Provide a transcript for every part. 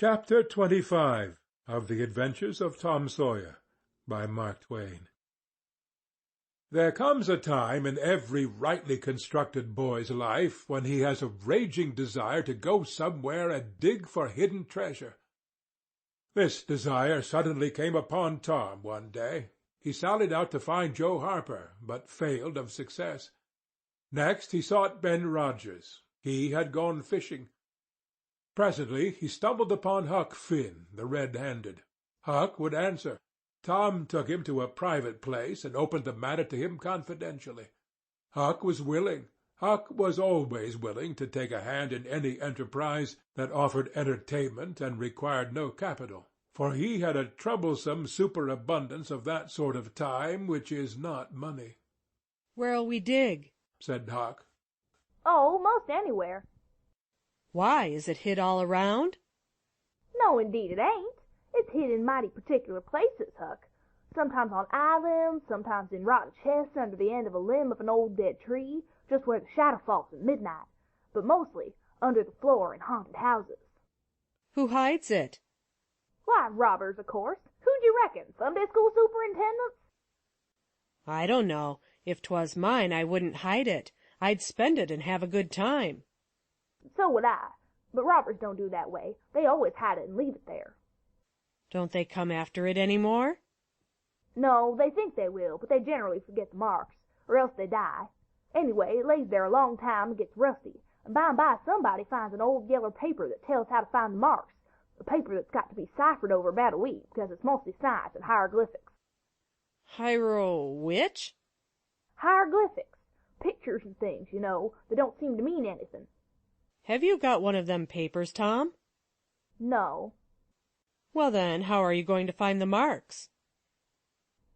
Chapter 25 of the Adventures of Tom Sawyer by Mark Twain. There comes a time in every rightly constructed boy's life when he has a raging desire to go somewhere and dig for hidden treasure. This desire suddenly came upon Tom one day. He sallied out to find Joe Harper, but failed of success. Next he sought Ben Rogers. He had gone fishing. Presently he stumbled upon Huck Finn, the red-handed. Huck would answer. Tom took him to a private place and opened the matter to him confidentially. Huck was willing. Huck was always willing to take a hand in any enterprise that offered entertainment and required no capital, for he had a troublesome superabundance of that sort of time which is not money. "Where'll we dig?" said Huck. "Oh, most anywhere." "Why, is it hid all around?" "No, indeed it ain't. It's hid in mighty particular places, Huck. Sometimes on islands, sometimes in rotten chests under the end of a limb of an old dead tree, just where the shadow falls at midnight, but mostly under the floor in haunted houses." "Who hides it?" "Why, robbers, of course. Who'd you reckon, Sunday school superintendents?" "I don't know. If 'twas mine, I wouldn't hide it. I'd spend it and have a good time." "So would I. But robbers don't do that way. They always hide it and leave it there." "Don't they come after it any more?" "No, they think they will, but they generally forget the marks, or else they die. Anyway, it lays there a long time and gets rusty, and by and by somebody finds an old yellow paper that tells how to find the marks, a paper that's got to be ciphered over about a week, because it's mostly science and hieroglyphics." Which? "Hieroglyphics. Pictures and things, you know, that don't seem to mean anything." "Have you got one of them papers, Tom?" "No." "Well then, how are you going to find the marks?"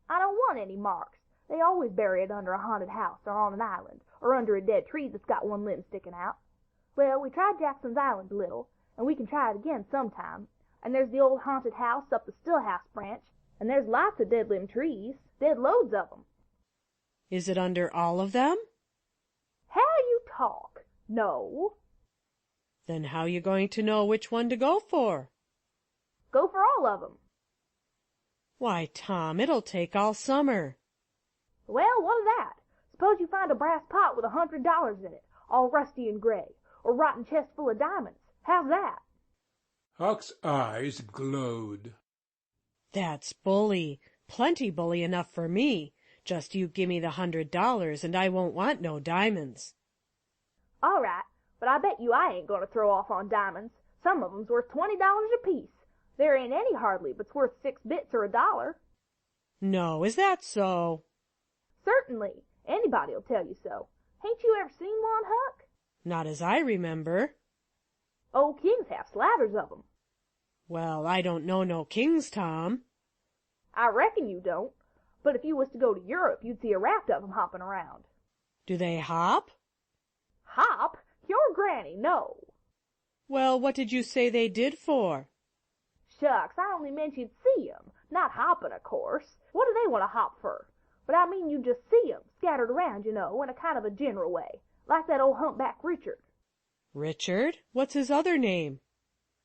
"I don't want any marks. They always bury it under a haunted house or on an island, or under a dead tree that's got one limb sticking out. Well, we tried Jackson's Island a little, and we can try it again sometime. And there's the old haunted house up the Stillhouse branch, and there's lots of dead limb trees, dead loads of 'em." "Is it under all of them?" "How you talk! No." "Then how you going to know which one to go for?" "Go for all of 'em." "Why, Tom, it'll take all summer." "Well, what of that? Suppose you find a brass pot with $100 in it, all rusty and gray, or a rotten chest full of diamonds. How's that?" Huck's eyes glowed. "That's bully. Plenty bully enough for me. Just you gimme the $100, and I won't want no diamonds." "All right, but I bet you I ain't going to throw off on diamonds. Some of 'em's worth $20 apiece. There ain't any hardly but's worth 6 bits or $1. "No, is that so?" "Certainly. Anybody'll tell you so. Hain't you ever seen one, Huck?" "Not as I remember." "Old kings have slathers of 'em." "Well, I don't know no kings, Tom." "I reckon you don't. But if you was to go to Europe, you'd see a raft of 'em hopping around." "Do they hop?" "Hop? Your granny, no." "Well, what did you say they did for?" "Shucks, I only meant you'd see 'em, not hopping, of course. What do they want to hop for? But I mean you just see 'em, scattered around, you know, in a kind of a general way, like that old humpback Richard." "Richard? What's his other name?"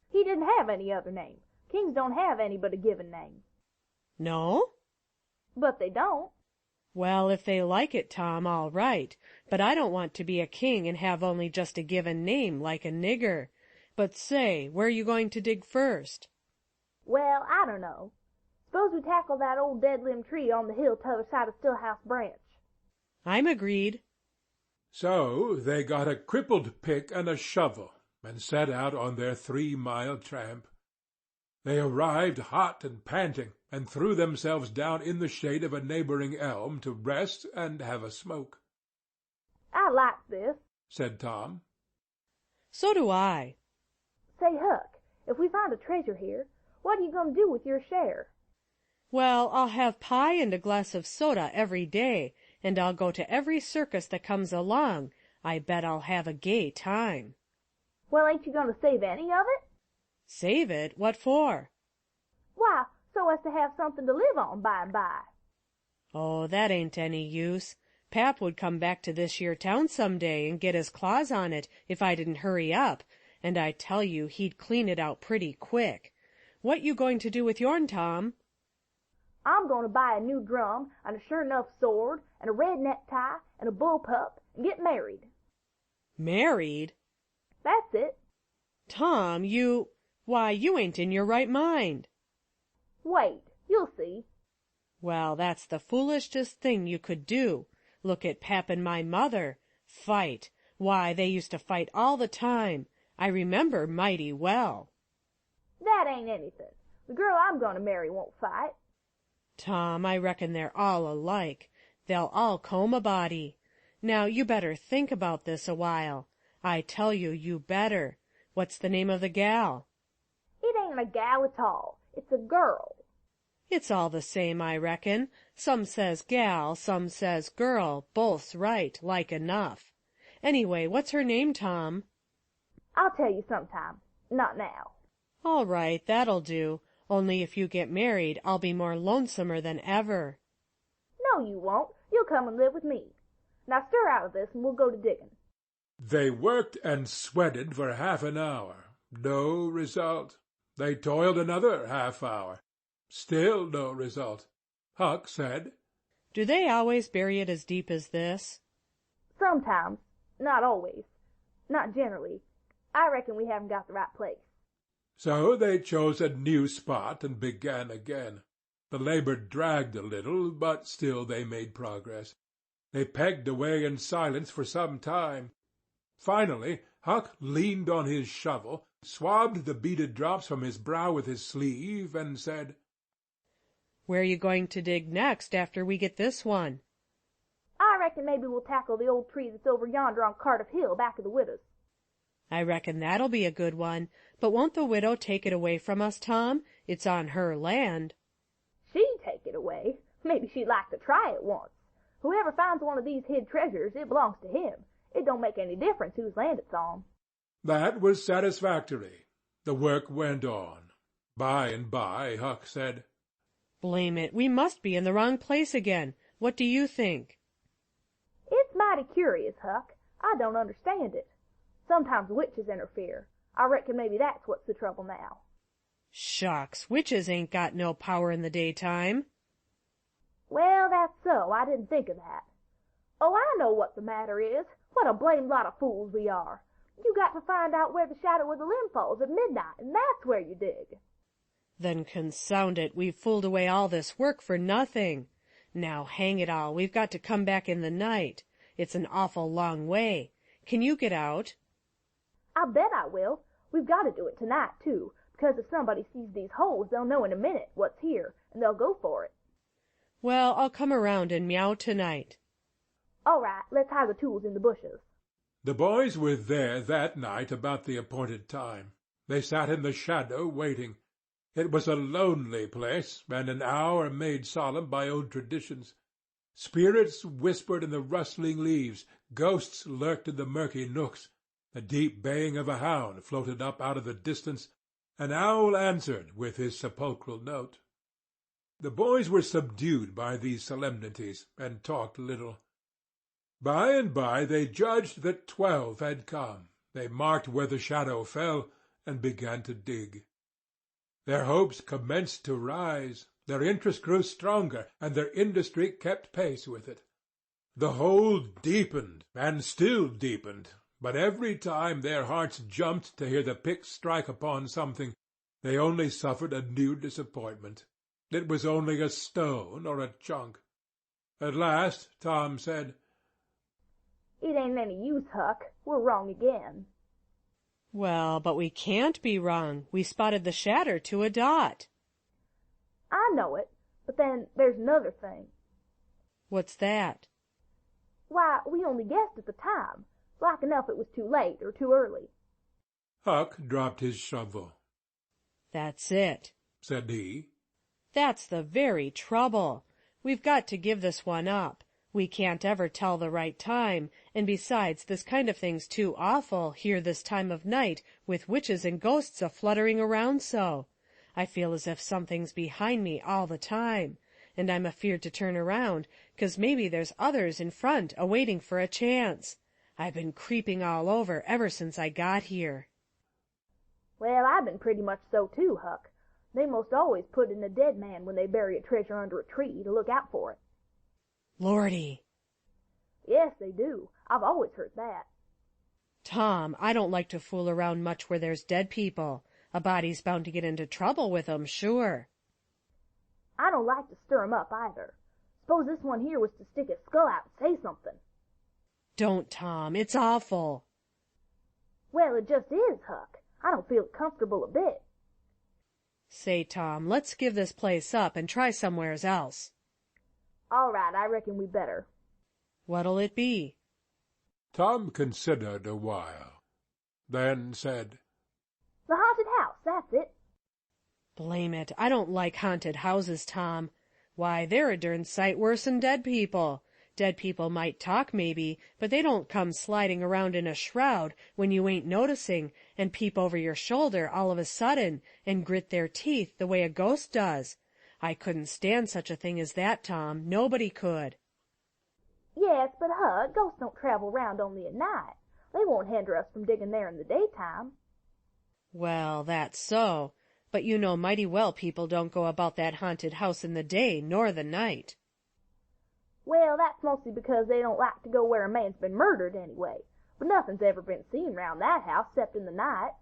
"He didn't have any other name. Kings don't have any but a given name." "No?" "But they don't." "Well, if they like it, Tom, all right. But I don't want to be a king and have only just a given name, like a nigger. But say, where you going to dig first?" "Well, I don't know. Suppose we tackle that old dead limb tree on the hill t'other side of Stillhouse branch." "I'm agreed." So they got a crippled pick and a shovel, and set out on their 3-mile tramp. They arrived hot and panting, and threw themselves down in the shade of a neighboring elm to rest and have a smoke. "I like this," said Tom. "So do I." "Say, Huck, if we find a treasure here, what are you going to do with your share?" "Well, I'll have pie and a glass of soda every day, and I'll go to every circus that comes along. I bet I'll have a gay time." "Well, ain't you going to save any of it?" "Save it? What for?" "Why, so as to have something to live on by and by." "Oh, that ain't any use. Pap would come back to this here town some day and get his claws on it if I didn't hurry up, and I tell you he'd clean it out pretty quick. What you going to do with yourn, Tom? I'm going to buy a new drum and a sure enough sword and a red necktie and a bullpup and get married. Married? That's it. Tom, why, you ain't in your right mind. Wait, you'll see. Well, that's the foolishest thing you could do. Look at Pap and my mother. Fight. Why, they used to fight all the time. I remember mighty well. That ain't anything. The girl I'm going to marry won't fight. Tom, I reckon they're all alike. They'll all comb a body. Now, you better think about this a while. I tell you, you better. What's the name of the gal? It ain't a gal at all. It's a girl. It's all the same, I reckon. Some says gal, some says girl. Both's right, like enough. Anyway, what's her name, Tom? I'll tell you sometime. Not now. All right, that'll do. Only if you get married, I'll be more lonesomer than ever. No, you won't. You'll come and live with me. Now stir out of this and we'll go to digging. They worked and sweated for half an hour. No result. They toiled another half hour. Still no result. Huck said, Do they always bury it as deep as this? Sometimes. Not always. Not generally. I reckon we haven't got the right place. So they chose a new spot and began again. The labor dragged a little, but still they made progress. They pegged away in silence for some time. Finally, Huck leaned on his shovel, swabbed the beaded drops from his brow with his sleeve, and said, Where are you going to dig next after we get this one? I reckon maybe we'll tackle the old tree that's over yonder on Cardiff Hill back of the widow's. I reckon that'll be a good one. But won't the widow take it away from us, Tom? It's on her land. She'd take it away. Maybe she'd like to try it once. Whoever finds one of these hid treasures, it belongs to him. It don't make any difference whose land it's on. That was satisfactory. The work went on. By and by, Huck said, Blame it, we must be in the wrong place again. What do you think? It's mighty curious, Huck. I don't understand it. Sometimes witches interfere. I reckon maybe that's what's the trouble now. Shucks, witches ain't got no power in the daytime. Well, that's so. I didn't think of that. Oh, I know what the matter is. What a blamed lot of fools we are. You got to find out where the shadow of the limb falls at midnight, and that's where you dig. Then consound it, we've fooled away all this work for nothing. Now, hang it all, we've got to come back in the night. It's an awful long way. Can you get out? I bet I will. We've got to do it tonight, too, because if somebody sees these holes, they'll know in a minute what's here, and they'll go for it. Well, I'll come around and meow tonight. All right, let's hide the tools in the bushes. The boys were there that night about the appointed time. They sat in the shadow waiting. It was a lonely place, and an hour made solemn by old traditions. Spirits whispered in the rustling leaves, ghosts lurked in the murky nooks. The deep baying of a hound floated up out of the distance. An owl answered with his sepulchral note. The boys were subdued by these solemnities, and talked little. By and by they judged that 12 had come. They marked where the shadow fell, and began to dig. Their hopes commenced to rise, their interest grew stronger, and their industry kept pace with it. The hole deepened, and still deepened, but every time their hearts jumped to hear the pick strike upon something, they only suffered a new disappointment. It was only a stone or a chunk. At last Tom said, It ain't any use, Huck. We're wrong again. Well, but we can't be wrong. We spotted the shatter to a dot. I know it, but then there's another thing. What's that? Why, we only guessed at the time. Like enough it was too late or too early. Huck dropped his shovel. That's it, said he. That's the very trouble. We've got to give this one up. We can't ever tell the right time, and besides, this kind of thing's too awful, here this time of night, with witches and ghosts a-fluttering around so. I feel as if something's behind me all the time, and I'm afeard to turn around, 'cause maybe there's others in front a-waiting for a chance. I've been creeping all over ever since I got here. Well, I've been pretty much so too, Huck. They most always put in a dead man when they bury a treasure under a tree to look out for it. Lordy. Yes, they do. I've always heard that. Tom, I don't like to fool around much where there's dead people. A body's bound to get into trouble with 'em, sure. I don't like to stir 'em up either. Suppose this one here was to stick his skull out and say something. Don't, Tom. It's awful. Well, it just is, Huck. I don't feel comfortable a bit. Say, Tom, let's give this place up and try somewheres else. All right, I reckon we better. What'll it be? Tom considered a while, then said, The haunted house, that's it. Blame it, I don't like haunted houses, Tom. Why, they're a darn sight worse'n dead people. Dead people might talk, maybe, but they don't come sliding around in a shroud when you ain't noticing, and peep over your shoulder all of a sudden, and grit their teeth the way a ghost does. I couldn't stand such a thing as that, Tom. Nobody could. Yes, but Huck, ghosts don't travel round only at night. They won't hinder us from digging there in the daytime. Well, that's so. But you know mighty well people don't go about that haunted house in the day nor the night. Well, that's mostly because they don't like to go where a man's been murdered anyway. But nothing's ever been seen round that house except in the night.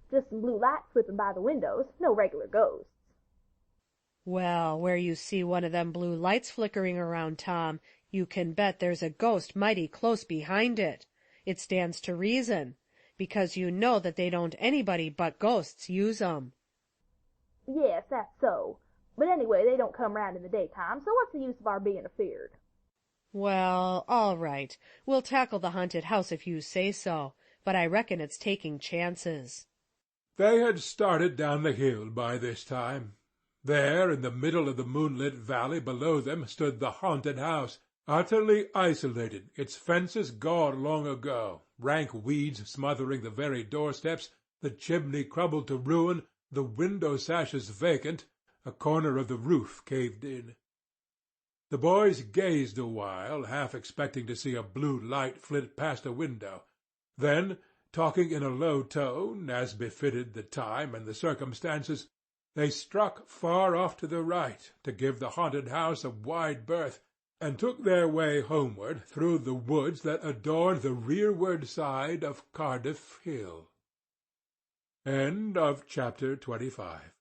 Just some blue lights slipping by the windows, no regular ghosts. Well, where you see one of them blue lights flickering around, Tom, you can bet there's a ghost mighty close behind it. It stands to reason, because you know that they don't anybody but ghosts use 'em. Yes, that's so. But anyway, they don't come round in the daytime, so what's the use of our being afeard? Well, all right. We'll tackle the haunted house if you say so, but I reckon it's taking chances. They had started down the hill by this time. There, in the middle of the moonlit valley below them, stood the haunted house, utterly isolated, its fences gone long ago, rank weeds smothering the very doorsteps, the chimney crumbled to ruin, the window sashes vacant, a corner of the roof caved in. The boys gazed a while, half expecting to see a blue light flit past a window. Then, talking in a low tone, as befitted the time and the circumstances, they struck far off to the right to give the haunted house a wide berth, and took their way homeward through the woods that adorned the rearward side of Cardiff Hill. End of chapter 25.